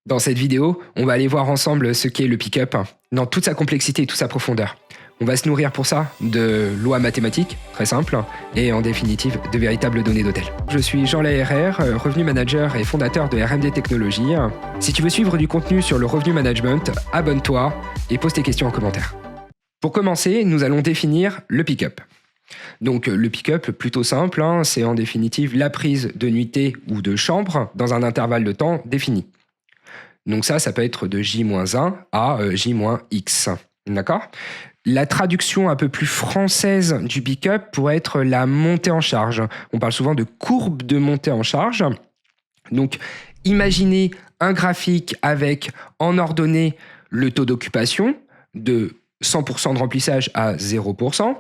Dans cette vidéo, on va aller voir ensemble ce qu'est le pick-up dans toute sa complexité et toute sa profondeur. On va se nourrir pour ça de lois mathématiques, très simples, et en définitive de véritables données d'hôtel. Je suis Jean Laherrer, revenu manager et fondateur de RMD Technologies. Si tu veux suivre du contenu sur le revenu management, abonne-toi et pose tes questions en commentaire. Pour commencer, nous allons définir le pick-up. Donc le pick-up, plutôt simple, c'est en définitive la prise de nuitée ou de chambre dans un intervalle de temps défini. Donc ça peut être de J-1 à J-X. D'accord ? La traduction un peu plus française du pick-up pourrait être la montée en charge. On parle souvent de courbe de montée en charge. Donc imaginez un graphique avec en ordonnée le taux d'occupation de 100% de remplissage à 0%.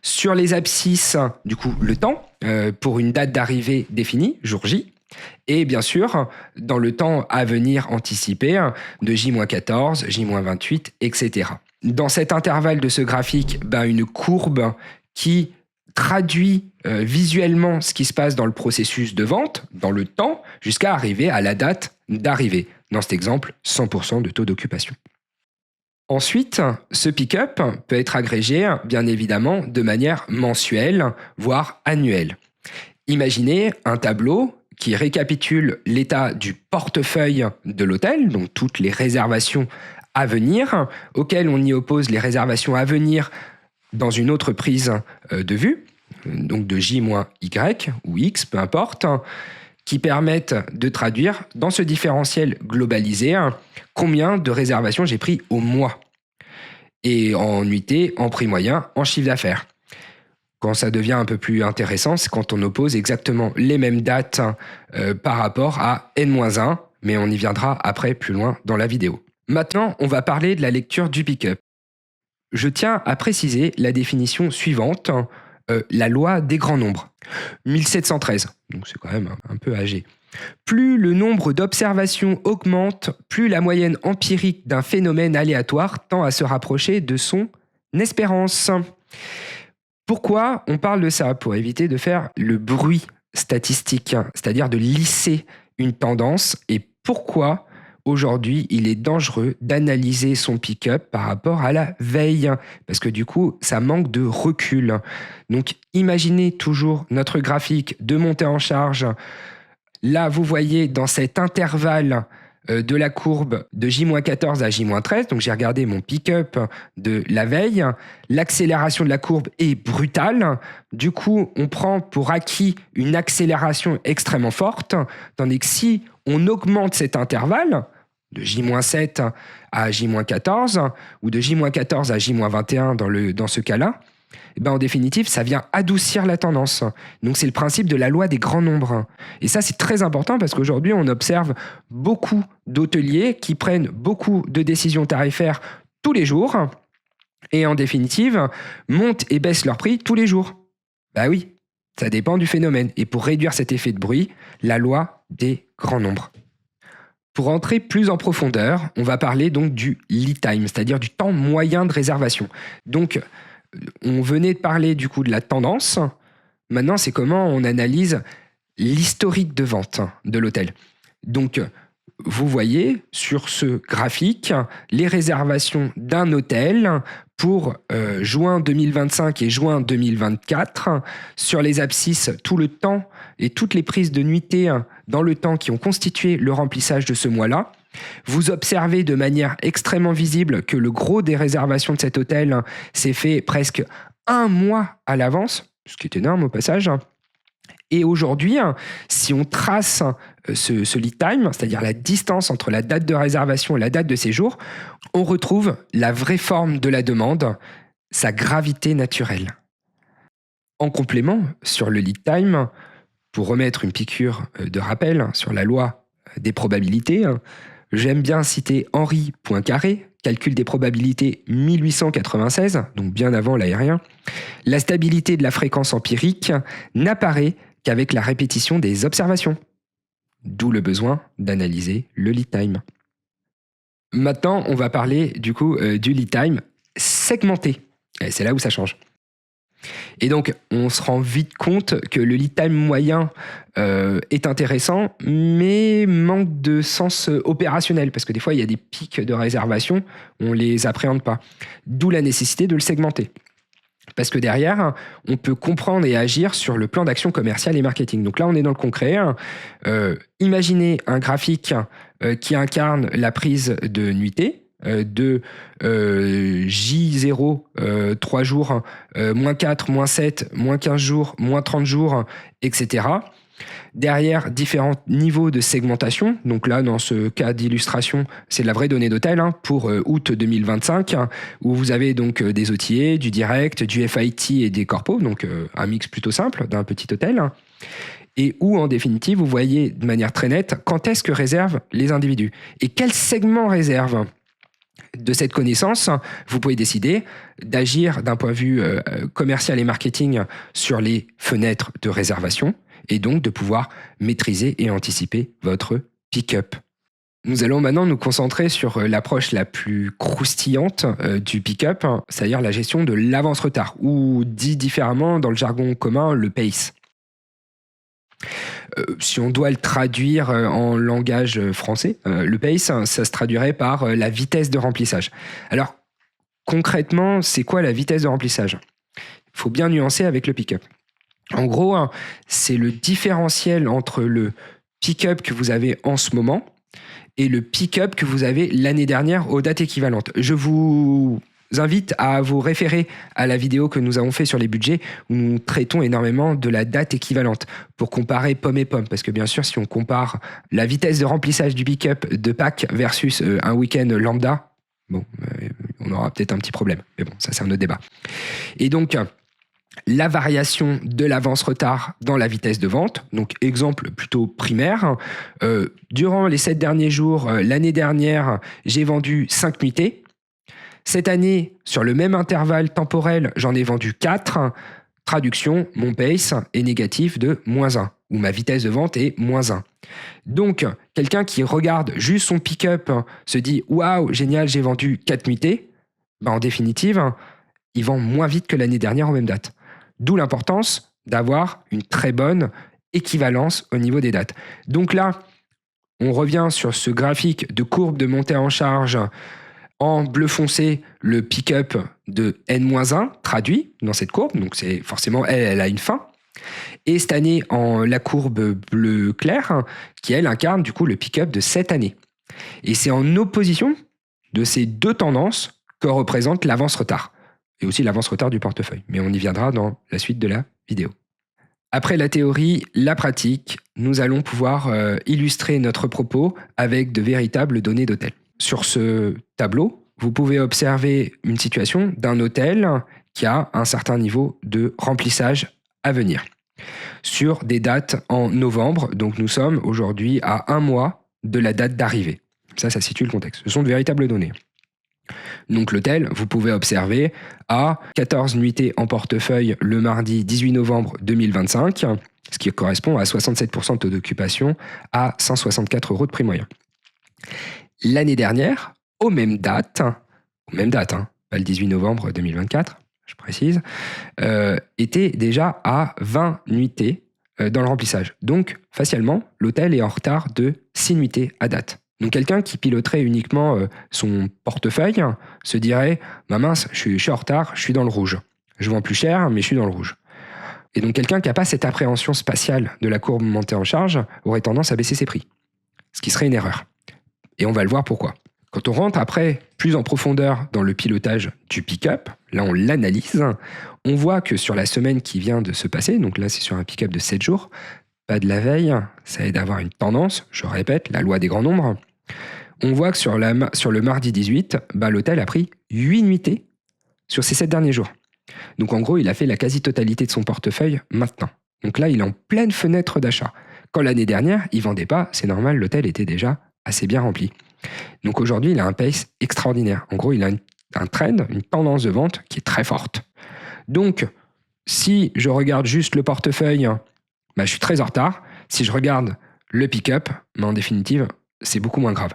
Sur les abscisses, du coup, le temps pour une date d'arrivée définie, jour J. Et bien sûr, dans le temps à venir anticipé, de J-14, J-28, etc. Dans cet intervalle de ce graphique, une courbe qui traduit visuellement ce qui se passe dans le processus de vente, dans le temps, jusqu'à arriver à la date d'arrivée. Dans cet exemple, 100% de taux d'occupation. Ensuite, ce pick-up peut être agrégé, bien évidemment, de manière mensuelle, voire annuelle. Imaginez un tableau qui récapitule l'état du portefeuille de l'hôtel, donc toutes les réservations à venir, auxquelles on y oppose les réservations à venir dans une autre prise de vue, donc de J-Y ou X, peu importe, qui permettent de traduire dans ce différentiel globalisé combien de réservations j'ai pris au mois, et en nuitée, en prix moyen, en chiffre d'affaires. Quand ça devient un peu plus intéressant, c'est quand on oppose exactement les mêmes dates par rapport à N-1, mais on y viendra après plus loin dans la vidéo. Maintenant, on va parler de la lecture du pick-up. Je tiens à préciser la définition suivante, la loi des grands nombres. 1713, donc c'est quand même un peu âgé. Plus le nombre d'observations augmente, plus la moyenne empirique d'un phénomène aléatoire tend à se rapprocher de son espérance. Pourquoi on parle de ça ? Pour éviter de faire le bruit statistique, c'est-à-dire de lisser une tendance. Et pourquoi aujourd'hui il est dangereux d'analyser son pick-up par rapport à la veille ? Parce que du coup, ça manque de recul. Donc imaginez toujours notre graphique de montée en charge. Là, vous voyez dans cet intervalle de la courbe de J-14 à J-13, donc j'ai regardé mon pick-up de la veille, l'accélération de la courbe est brutale, du coup on prend pour acquis une accélération extrêmement forte, tandis que si on augmente cet intervalle, de J-7 à J-14, ou de J-14 à J-21 dans ce cas-là, en définitive, ça vient adoucir la tendance. Donc c'est le principe de la loi des grands nombres. Et ça, c'est très important parce qu'aujourd'hui, on observe beaucoup d'hôteliers qui prennent beaucoup de décisions tarifaires tous les jours et en définitive, montent et baissent leur prix tous les jours. Oui, ça dépend du phénomène. Et pour réduire cet effet de bruit, la loi des grands nombres. Pour entrer plus en profondeur, on va parler donc du lead time, c'est-à-dire du temps moyen de réservation. Donc, on venait de parler du coup de la tendance. Maintenant, c'est comment on analyse l'historique de vente de l'hôtel. Donc, vous voyez sur ce graphique les réservations d'un hôtel pour juin 2025 et juin 2024. Sur les abscisses, tout le temps et toutes les prises de nuitée dans le temps qui ont constitué le remplissage de ce mois-là. Vous observez de manière extrêmement visible que le gros des réservations de cet hôtel s'est fait presque un mois à l'avance, ce qui est énorme au passage. Et aujourd'hui, si on trace ce lead time, c'est-à-dire la distance entre la date de réservation et la date de séjour, on retrouve la vraie forme de la demande, sa gravité naturelle. En complément, sur le lead time, pour remettre une piqûre de rappel sur la loi des probabilités, j'aime bien citer Henri Poincaré, calcul des probabilités 1896, donc bien avant l'aérien. La stabilité de la fréquence empirique n'apparaît qu'avec la répétition des observations. D'où le besoin d'analyser le lead time. Maintenant, on va parler du coup du lead time segmenté. Et c'est là où ça change. Et donc, on se rend vite compte que le lead time moyen est intéressant, mais manque de sens opérationnel, parce que des fois, il y a des pics de réservation, on ne les appréhende pas. D'où la nécessité de le segmenter. Parce que derrière, on peut comprendre et agir sur le plan d'action commerciale et marketing. Donc là, on est dans le concret. Imaginez un graphique qui incarne la prise de nuitée, de J0, 3 jours, moins 4, moins 7, moins 15 jours, moins 30 jours, etc. Derrière, différents niveaux de segmentation. Donc là, dans ce cas d'illustration, c'est de la vraie donnée d'hôtel pour août 2025, où vous avez donc des OTA, du direct, du FIT et des corpos, donc un mix plutôt simple d'un petit hôtel. Et où, en définitive, vous voyez de manière très nette quand est-ce que réservent les individus. Et quel segment réserve. De cette connaissance, vous pouvez décider d'agir d'un point de vue commercial et marketing sur les fenêtres de réservation et donc de pouvoir maîtriser et anticiper votre pick-up. Nous allons maintenant nous concentrer sur l'approche la plus croustillante du pick-up, c'est-à-dire la gestion de l'avance-retard, ou dit différemment dans le jargon commun, le pace. Si on doit le traduire en langage français, le pace, ça se traduirait par la vitesse de remplissage. Alors, concrètement, c'est quoi la vitesse de remplissage ? Il faut bien nuancer avec le pick-up. En gros, c'est le différentiel entre le pick-up que vous avez en ce moment et le pick-up que vous avez l'année dernière aux dates équivalentes. Je vous invite à vous référer à la vidéo que nous avons fait sur les budgets où nous traitons énormément de la date équivalente pour comparer pomme et pomme. Parce que bien sûr, si on compare la vitesse de remplissage du pick-up de Pâques versus un week-end lambda, bon, on aura peut-être un petit problème. Mais bon, ça c'est un autre débat. Et donc, la variation de l'avance-retard dans la vitesse de vente, donc exemple plutôt primaire, durant les 7 derniers jours, l'année dernière, j'ai vendu 5 nuitées. Cette année, sur le même intervalle temporel, j'en ai vendu 4. Traduction, mon pace est négatif de -1, ou ma vitesse de vente est -1. Donc, quelqu'un qui regarde juste son pick-up se dit « Waouh, génial, j'ai vendu 4 nuitées », en définitive, il vend moins vite que l'année dernière aux mêmes dates. D'où l'importance d'avoir une très bonne équivalence au niveau des dates. Donc là, on revient sur ce graphique de courbe de montée en charge. En bleu foncé, le pick-up de N-1 traduit dans cette courbe. Donc c'est forcément, elle a une fin. Et cette année, en la courbe bleu clair, qui elle incarne du coup le pick-up de cette année. Et c'est en opposition de ces deux tendances que représente l'avance-retard. Et aussi l'avance-retard du portefeuille. Mais on y viendra dans la suite de la vidéo. Après la théorie, la pratique, nous allons pouvoir illustrer notre propos avec de véritables données d'hôtel. Sur ce tableau, vous pouvez observer une situation d'un hôtel qui a un certain niveau de remplissage à venir. Sur des dates en novembre, donc nous sommes aujourd'hui à 1 mois de la date d'arrivée. Ça situe le contexte. Ce sont de véritables données. Donc l'hôtel, vous pouvez observer, a 14 nuitées en portefeuille le mardi 18 novembre 2025, ce qui correspond à 67% de taux d'occupation à 164 € de prix moyen. L'année dernière, aux mêmes dates, pas le 18 novembre 2024, je précise, était déjà à 20 nuitées dans le remplissage. Donc, facialement, l'hôtel est en retard de 6 nuitées à date. Donc, quelqu'un qui piloterait uniquement son portefeuille se dirait « Ma mince, je suis en retard, je suis dans le rouge. Je vends plus cher, mais je suis dans le rouge. » Et donc, quelqu'un qui n'a pas cette appréhension spatiale de la courbe montée en charge aurait tendance à baisser ses prix, ce qui serait une erreur. Et on va le voir pourquoi. Quand on rentre après plus en profondeur dans le pilotage du pick-up, là on l'analyse, on voit que sur la semaine qui vient de se passer, donc là c'est sur un pick-up de 7 jours, pas de la veille, ça aide à avoir une tendance, je répète, la loi des grands nombres. On voit que sur le mardi 18, l'hôtel a pris 8 nuitées sur ces 7 derniers jours. Donc en gros, il a fait la quasi-totalité de son portefeuille maintenant. Donc là, il est en pleine fenêtre d'achat. Quand l'année dernière, il ne vendait pas, c'est normal, l'hôtel était déjà assez bien rempli. Donc aujourd'hui, il a un pace extraordinaire. En gros, il a un trend, une tendance de vente qui est très forte. Donc, si je regarde juste le portefeuille, je suis très en retard. Si je regarde le pick-up, en définitive, c'est beaucoup moins grave.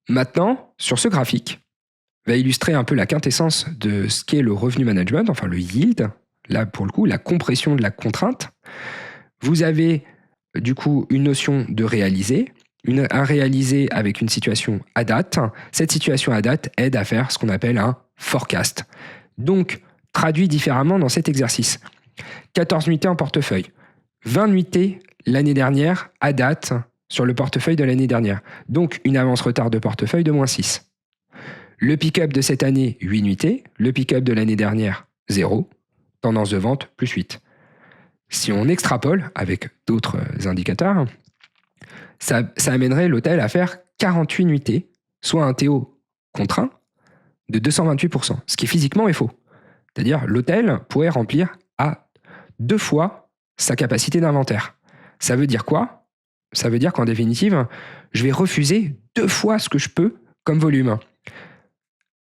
Maintenant, sur ce graphique, va illustrer un peu la quintessence de ce qu'est le revenu management, enfin le yield, là pour le coup, la compression de la contrainte. Vous avez du coup une notion de réaliser, un réalisé avec une situation à date. Cette situation à date aide à faire ce qu'on appelle un forecast. Donc, traduit différemment dans cet exercice. 14 nuitées en portefeuille, 20 nuitées l'année dernière à date sur le portefeuille de l'année dernière. Donc, une avance retard de portefeuille de moins 6. Le pick-up de cette année, 8 nuitées. Le pick-up de l'année dernière, 0. Tendance de vente, plus 8. Si on extrapole avec d'autres indicateurs, ça amènerait l'hôtel à faire 48 nuitées, soit un TO contraint de 228%, ce qui physiquement est faux. C'est-à-dire l'hôtel pourrait remplir à 2 fois sa capacité d'inventaire. Ça veut dire quoi ? Ça veut dire qu'en définitive, je vais refuser 2 fois ce que je peux comme volume.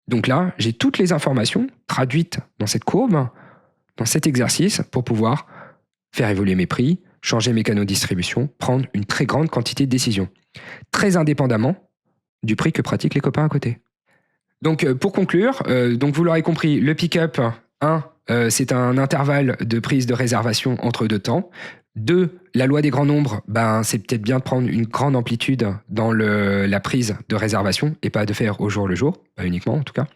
Donc là, j'ai toutes les informations traduites dans cette courbe, dans cet exercice, pour pouvoir faire évoluer mes prix, changer mes canaux de distribution, prendre une très grande quantité de décisions, très indépendamment du prix que pratiquent les copains à côté. Donc pour conclure, donc vous l'aurez compris, le pick-up, 1, c'est un intervalle de prise de réservation entre 2 temps. 2, la loi des grands nombres, c'est peut-être bien de prendre une grande amplitude dans la prise de réservation et pas de faire au jour le jour, pas uniquement en tout cas.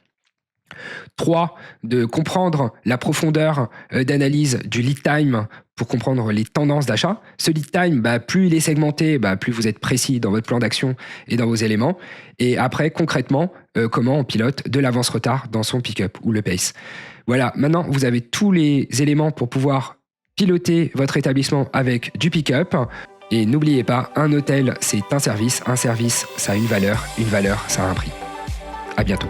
3, de comprendre la profondeur d'analyse du lead time pour comprendre les tendances d'achat. Ce lead time, plus il est segmenté, plus vous êtes précis dans votre plan d'action et dans vos éléments. Et après, concrètement, comment on pilote de l'avance retard dans son pick-up ou le pace. Voilà, maintenant, vous avez tous les éléments pour pouvoir piloter votre établissement avec du pick-up. Et n'oubliez pas, un hôtel, c'est un service, ça a une valeur, ça a un prix. À bientôt.